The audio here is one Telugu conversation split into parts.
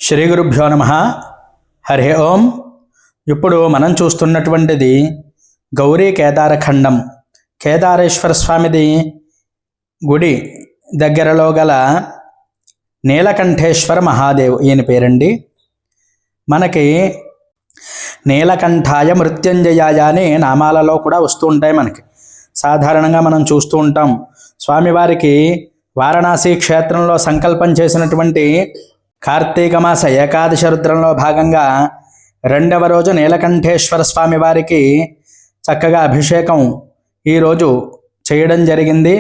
శ్రీ గురుభ్యో నమ. హరి ఓం. ఇప్పుడు మనం చూస్తున్నటువంటిది గౌరీ కేదారఖండం. కేదారేశ్వర స్వామిది గుడి దగ్గరలో గల నీలకంఠేశ్వర మహాదేవ్ ఈయన పేరండి. మనకి నీలకంఠాయ మృత్యుంజయాయ అనే నామాలలో కూడా వస్తూ ఉంటాయి. మనకి సాధారణంగా మనం చూస్తూ ఉంటాం. స్వామివారికి వారణాసి క్షేత్రంలో సంకల్పం చేసినటువంటి కార్తీక మాస ఏకాదశి రుద్రంలో భాగంగా రెండవ రోజు నీలకంఠేశ్వర స్వామి వారికి చక్కగా అభిషేకం ఈరోజు చేయడం జరిగింది.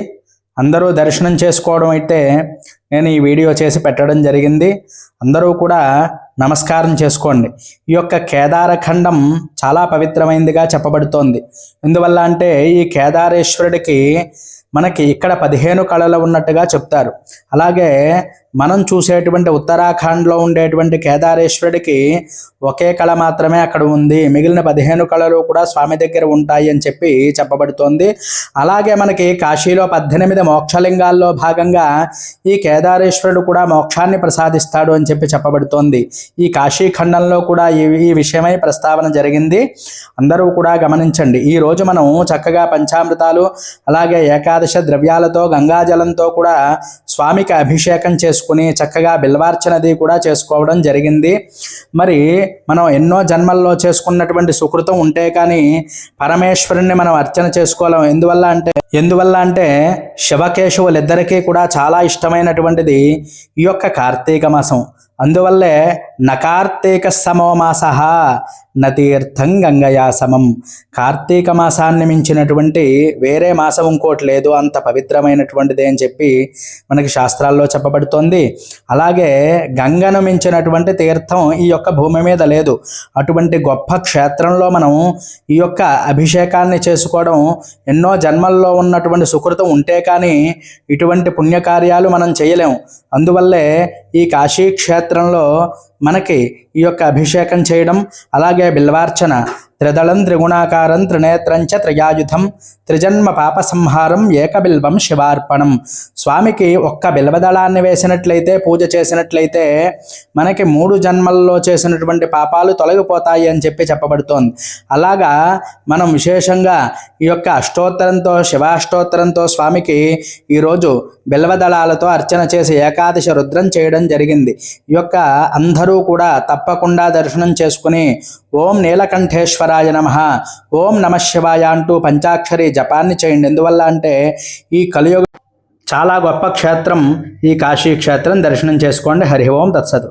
అందరూ దర్శనం చేసుకోవడం అయితే నేను ఈ వీడియో చేసి పెట్టడం జరిగింది. అందరూ కూడా నమస్కారం చేసుకోండి. ఈ యొక్క కేదారఖండం చాలా పవిత్రమైనదిగా చెప్పబడుతోంది. ఎందువల్ల అంటే ఈ కేదారేశ్వరుడికి మనకి ఇక్కడ 15 కళలు ఉన్నట్టుగా చెప్తారు. అలాగే మనం చూసేటువంటి ఉత్తరాఖండ్లో ఉండేటువంటి కేదారేశ్వరుడికి ఒకే కళ మాత్రమే అక్కడ ఉంది. మిగిలిన 15 కళలు కూడా స్వామి దగ్గర ఉంటాయి అని చెప్పి చెప్పబడుతోంది. అలాగే మనకి కాశీలో 18 మోక్షలింగాల్లో భాగంగా ఈ కేదారేశ్వరుడు కూడా మోక్షాన్ని ప్రసాదిస్తాడు అని చెప్పి చెప్పబడుతోంది. ఈ కాశీఖండంలో కూడా ఈ విషయమై ప్రస్తావన జరిగింది. అందరూ కూడా గమనించండి. ఈరోజు మనం చక్కగా పంచామృతాలు అలాగే ఏకాదశ ద్రవ్యాలతో గంగాజలంతో కూడా స్వామికి అభిషేకం చేసుకుని చక్కగా బిల్వార్చనది కూడా చేసుకోవడం జరిగింది. మరి మనం ఎన్నో జన్మల్లో చేసుకున్నటువంటి సుకృతం ఉంటే కానీ పరమేశ్వరుణ్ణి మనం అర్చన చేసుకోలేం. ఎందువల్ల అంటే శివకేశవులిద్దరికీ కూడా చాలా ఇష్టమైనటువంటిది ఈ యొక్క కార్తీక మాసం. అందువల్లే నకార్తీక సమో మాస నతీర్థం గంగయా సమం. కార్తీక మాసాన్ని మించినటువంటి వేరే మాసం ఇంకోటి లేదు, అంత పవిత్రమైనటువంటిది అని చెప్పి మనకి శాస్త్రాల్లో చెప్పబడుతోంది. అలాగే గంగను మించినటువంటి తీర్థం ఈ యొక్క భూమి మీద లేదు. అటువంటి గొప్ప క్షేత్రంలో మనం ఈ యొక్క అభిషేకాన్ని చేసుకోవడం ఎన్నో జన్మల్లో ఉన్నటువంటి సుకృతం ఉంటే కానీ ఇటువంటి పుణ్యకార్యాలు మనం చేయలేము. అందువల్లే ఈ కాశీ క్షేత్రంలో మనకి ఈ యొక్క అభిషేకం చేయడం, అలాగే బిల్వార్చన, త్రిదళం త్రిగుణాకారం త్రినేత్రంచ త్రియాయుధం త్రిజన్మ పాప సంహారం ఏకబిల్వం శివార్పణం. స్వామికి ఒక్క బిల్వదళాన్ని వేసినట్లయితే, పూజ చేసినట్లయితే మనకి 3 జన్మల్లో చేసినటువంటి పాపాలు తొలగిపోతాయి అని చెప్పి చెప్పబడుతోంది. అలాగా మనం విశేషంగా ఈ యొక్క అష్టోత్తరంతో, శివాష్టోత్తరంతో స్వామికి ఈరోజు బిల్వదళాలతో అర్చన చేసి ఏకాదశి రుద్రం చేయడం జరిగింది. ఈ యొక్క అందరూ కూడా తప్పకుండా దర్శనం చేసుకుని ఓం నీలకంఠేశ్వరాయ నమః, ఓం నమః శివాయ అంటూ పంచాక్షరి జపాన్ని చేయండి. ఎందువల్ల అంటే ఈ కలియుగ చాలా గొప్ప క్షేత్రం ఈ కాశీ క్షేత్రం. దర్శనం చేసుకోండి. హరి ఓం తత్సత్.